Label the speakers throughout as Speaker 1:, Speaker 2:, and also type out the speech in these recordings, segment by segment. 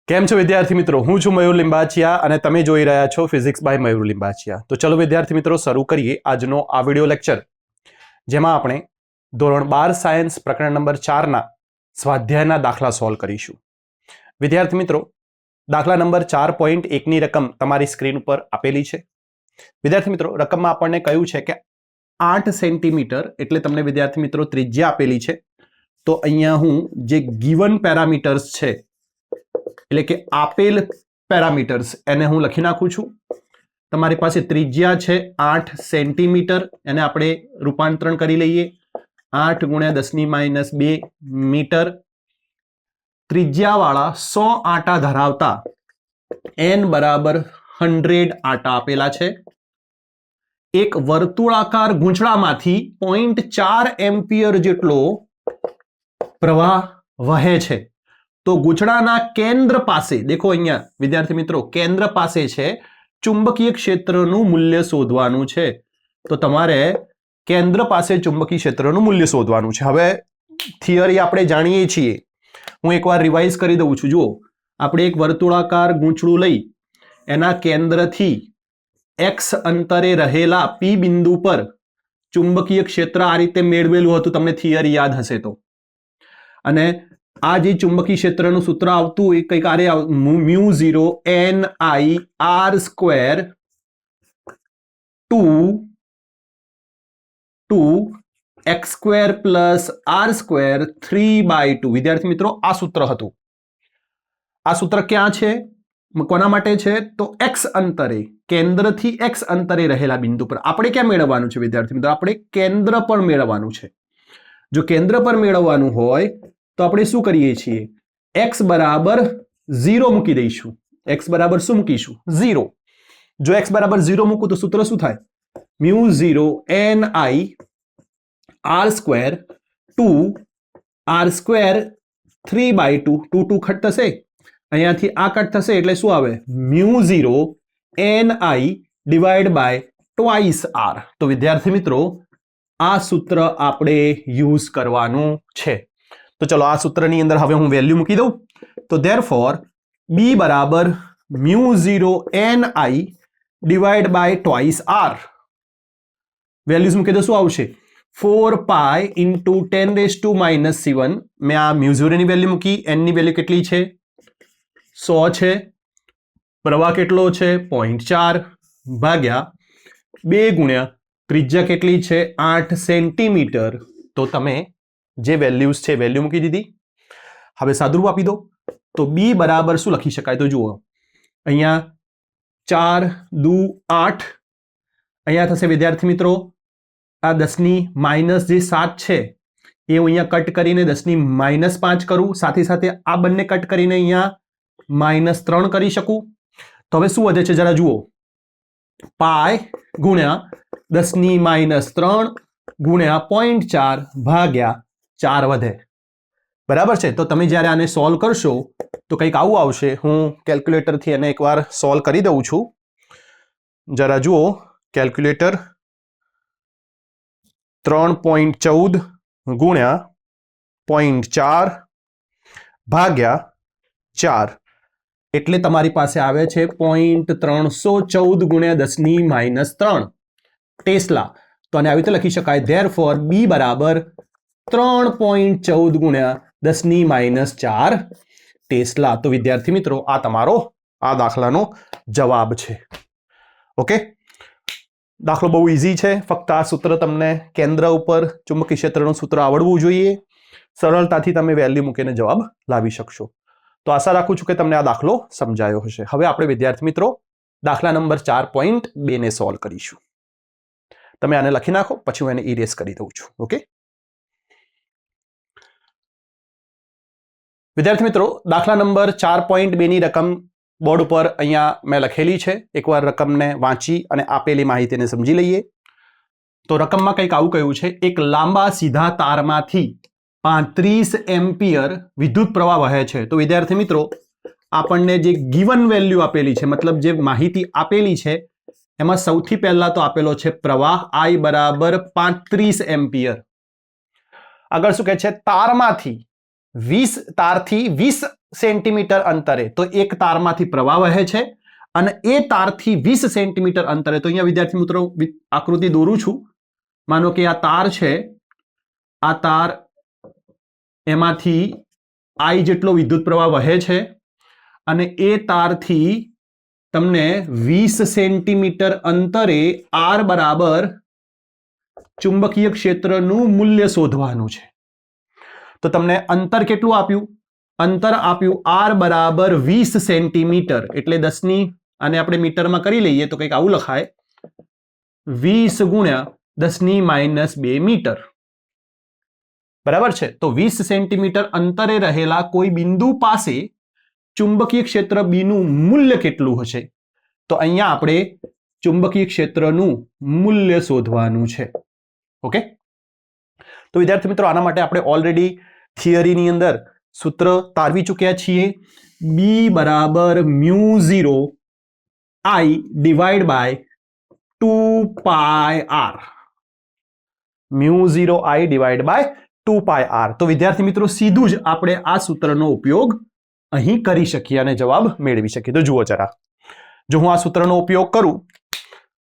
Speaker 1: કેમ છો વિદ્યાર્થી મિત્રો? હું છું મયુર લિંબાચિયા અને તમે જોઈ રહ્યા છો ફિઝિક્સ બાય મયુર લિંબાચિયા. તો ચલો વિદ્યાર્થી મિત્રો શરૂ કરીએ આજનો આ વિડિયો લેક્ચર, જેમાં આપણે ધોરણ 12 સાયન્સ પ્રકરણ નંબર 4 ના સ્વાધ્યાયના દાખલા સોલ્વ કરીશું. વિદ્યાર્થી મિત્રો, દાખલા નંબર 4.1 ની રકમ તમારી સ્ક્રીન ઉપર આપેલી છે. વિદ્યાર્થી મિત્રો, રકમમાં આપણને કહ્યું છે કે 8 સેન્ટીમીટર એટલે તમને વિદ્યાર્થી મિત્રો ત્રિજ્યા આપેલી છે. તો અહીંયા હું જે ગિવન પેરામીટર્સ છે એટલે કે આપેલ પેરામીટર્સ એને હું લખી નાખું છું. તમારી પાસે ત્રિજ્યા છે 8 સેન્ટીમીટર, એને આપણે રૂપાંતરણ કરી લઈએ 8 × 10⁻²મીટર. ત્રિજ્યાવાળા 100 આંટા ધરાવતા n બરાબર 100 આંટા આપેલા છે. એક વર્તુળાકાર ગૂંચળામાંથી 0.4 એમ્પિયર જેટલો પ્રવાહ વહે છે. તો ગૂંચળાના કેન્દ્ર પાસે, દેખો અહીંયા વિદ્યાર્થી મિત્રો, કેન્દ્ર પાસે છે ચુંબકીય ક્ષેત્રનું મૂલ્ય શોધવાનું છે. તો તમારે કેન્દ્ર પાસે ચુંબકીય ક્ષેત્રનું મૂલ્ય શોધવાનું છે. હવે થિયરી આપણે જાણીએ છીએ, હું એકવાર રિવાઇઝ કરી દઉં છું. જુઓ, આપણે એક વર્તુળાકાર ગૂંચળું લઈ એના કેન્દ્રથી x અંતરે રહેલા p બિંદુ પર ચુંબકીય ક્ષેત્ર આ રીતે મેળવેલું હતું, તમને થિયરી યાદ હશે તો. અને આ જે ચુંબકીય ક્ષેત્રનું સૂત્ર આવતું એ કંઈક આરે μ0 ni r² 2x² + r² 3/2. વિદ્યાર્થી મિત્રો, આ સૂત્ર હતું. આ સૂત્ર ક્યાં છે, કોના માટે છે? તો x અંતરે, કેન્દ્રથી x અંતરે રહેલા બિંદુ પર. આપણે ક્યાં મેળવવાનું છે વિદ્યાર્થી મિત્રો? આપણે કેન્દ્ર પર મેળવવાનું છે. જો કેન્દ્ર પર મેળવવાનું હોય તો આપણે શું કરીએ છીએ? x બરાબર 0 મૂકી દઈશું. x બરાબર શું મૂકીશું? 0. જો x બરાબર 0 મૂકું તો સૂત્ર શું થાય? μ0 ni r² 2r² 3/2. 2 કટ થશે, અહીંયાથી આ કટ થશે એટલે શું આવે? μ0 ni / r. તો વિદ્યાર્થી મિત્રો, આ સૂત્ર આપણે યુઝ કરવાનું છે. તો ચલો આ સૂત્રની અંદર હવે હું વેલ્યુ મૂકી દઉં. તો ધેરફોર b બરાબર μ0 ni / r. વેલ્યુઝ મૂકી દો, શું આવશે? 4π × 10⁻⁷. મેં આ μ0 ની વેલ્યુ મૂકી, n ની વેલ્યુ કેટલી છે? 100 છે. પ્રવાહ કેટલો છે? 0.4 ભાગ્યા 2 × ત્રિજ્યા કેટલી છે? 8 સેન્ટીમીટર. તો તમે જે વેલ્યુઝ છે વેલ્યુ મૂકી દીધી. હવે સાદુરૂપ આપી દો. તો b બરાબર શું લખી શકાય? તો જુઓ, અહીંયા 4 દુ 8, અહીંયા થશે વિદ્યાર્થી મિત્રો આ 10⁻⁻ જે 7 છે એ હું અહીંયા કટ કરીને 10⁻⁻5 કરું, સાથે સાથે આ બંને કટ કરીને અહીંયા -3 કરી શકું. તો હવે શું વધે છે જરા જુઓ, પાય ગુણ્યા 10⁻³ ગુણ્યા 0.4 ભાગ્યા 4 વધે. બરાબર છે? તો તમે જ્યારે આને સોલ્વ કરશો તો કંઈક આવું આવશે. હું કેલ્ક્યુલેટરથી એને એકવાર સોલ્વ કરી દઉં છું. જરા જુઓ, કેલ્ક્યુલેટર 3.14 ગુણ્યા 0.4 ભાગ્યા 4 એટલે તમારી પાસે આવે છે 0.314 ગુણ્યા 10⁻³ ટેસ્લા. તો આને આવી રીતે લખી શકાય. ધેરફોર b બરાબર 3.14 ગુણ્યા 10⁻⁴ ટેસ્લા. તો વિદ્યાર્થી મિત્રો, આ તમારો આ દાખલાનો જવાબ છે. ઓકે, દાખલો બહુ ઇઝી છે. ફક્ત આ સૂત્ર તમને કેન્દ્ર ઉપર ચુંબકીય ક્ષેત્રનું સૂત્ર આવડવું જોઈએ. સરળતાથી તમે વેલ્યુ મૂકીને જવાબ લાવી શકશો. તો આશા રાખું છું કે તમને આ દાખલો સમજાયો હશે. હવે આપણે વિદ્યાર્થી મિત્રો દાખલા નંબર 4.2 ને સોલ્વ કરીશું. તમે આને લખી નાખો, પછી હું એને ઇરેઝ કરી દઉં છું. ઓકે વિદ્યાર્થી મિત્રો, દાખલા નંબર 4.2 ની રકમ બોર્ડ ઉપર અહીંયા મેં લખેલી છે. એકવાર રકમને વાંચી અને આપેલી માહિતીને સમજી લઈએ. તો રકમમાં કંઈક આવું કહ્યું છે, એક લાંબા સીધા તારમાંથી 35 એમ્પિયર વિદ્યુત પ્રવાહ વહે છે. તો વિદ્યાર્થી મિત્રો, આપણને જે ગિવન વેલ્યુ આપેલી છે, મતલબ જે માહિતી આપેલી છે, એમાં સૌથી પહેલા તો આપેલો છે પ્રવાહ I બરાબર 35 એમ્પિયર. આગળ શું કહે છે? તારથી 20 સેન્ટીમીટર અંતરે, તો એક તારમાંથી પ્રવાહ વહે છે અને એ તારથી 20 સેન્ટીમીટર અંતરે, તો અહીંયા વિદ્યાર્થી મિત્રો આકૃતિ દોરું છું. માનો કે આ તાર છે, આ તાર એમાંથી I જેટલો વિદ્યુત પ્રવાહ વહે છે અને એ તારથી તમને 20 સેન્ટીમીટર અંતરે R બરાબર ચુંબકીય ક્ષેત્રનું મૂલ્ય શોધવાનું છે. તો તમને અંતર કેટલું આપ્યું? અંતર આપ્યું R બરાબર 20 સેન્ટીમીટર, એટલે 10 ની આને આપણે મીટરમાં કરી લઈએ તો કંઈક આવું લખાય, 20 ગુણ્યા 10 - 2 મીટર. બરાબર છે. તો 20 સેન્ટીમીટર અંતરે રહેલા કોઈ બિંદુ પાસે ચુંબકીય ક્ષેત્ર B નું મૂલ્ય કેટલું હશે? તો અહીંયા આપણે ચુંબકીય ક્ષેત્રનું મૂલ્ય શોધવાનું છે. ઓકે, તો વિદ્યાર્થી મિત્રો આના માટે આપણે ઓલરેડી થિયરીની અંદર સૂત્ર તારવી ચૂક્યા છીએ. B બરાબર μ0 I divide by 2πr. μ0 I divide by 2πr. તો વિદ્યાર્થી મિત્રો સીધું જ આપણે આ સૂત્રનો ઉપયોગ અહીં કરી શકીએ અને જવાબ મેળવી શકીએ. તો જુઓ જરા, જો હું આ સૂત્રનો ઉપયોગ કરું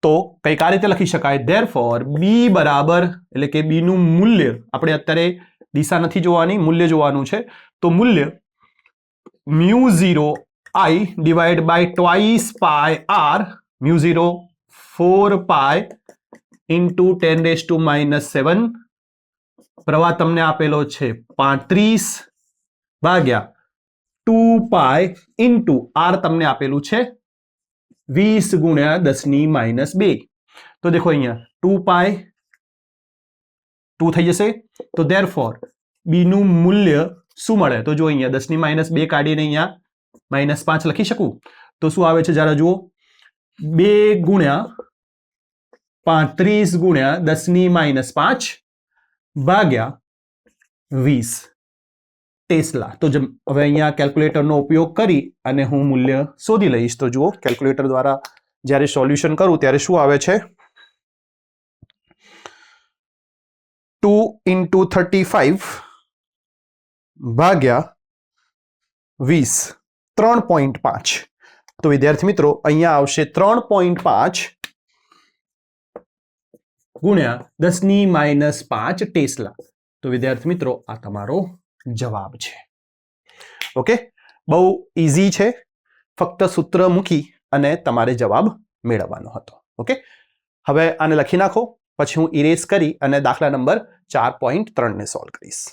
Speaker 1: તો કંઈક આ રીતે લખી શકાય, ધેરફોર B બરાબર, એટલે કે B નું મૂલ્ય, આપણે અત્યારે દિશા નથી જોવાની, મૂલ્ય જોવાનું છે. તો મૂલ્ય μ0 I divide by twice pi R, μ0 4π into 10⁻⁻⁷, પ્રવાહ તમને આપેલો છે 35 ભાગ્યા 2π into R તમને આપેલું છે 20 ગુણ્યા 10⁻². તો દેખો અહીંયા 2π 2 થઈ જશે. તો ધેરફોર B નું મૂલ્ય શું મળે? તો જો અહીંયા 10⁻² કાઢીને અહીંયા -5 લખી શકું. તો શું આવે છે જરા જુઓ, 2 ગુણ્યા 35 ગુણ્યા 10⁻5 ભાગ્યા 20 ટેસ્લા. તો હવે અહીંયા કેલ્ક્યુલેટરનો ઉપયોગ કરી અને હું મૂલ્ય શોધી લઈશ. તો જુઓ, કેલ્ક્યુલેટર દ્વારા જ્યારે સોલ્યુશન કરું ત્યારે શું આવે છે? 2 into 35 ભાગ્યા 20, 3.5. તો વિદ્યાર્થી મિત્રો અહીંયા આવશે 3.5 ગુણ્યા 10⁻5 ટેસ્લા. તો વિદ્યાર્થી મિત્રો આ તમારો જવાબ છે. ઓકે, બહુ ઈઝી છે, ફક્ત સૂત્ર મૂકી અને તમારે જવાબ મેળવવાનો હતો. ઓકે, હવે આને લખી નાખો, પછી હું ઇરેઝ કરી અને દાખલા નંબર 4.3 ને સોલ્વ કરીશ.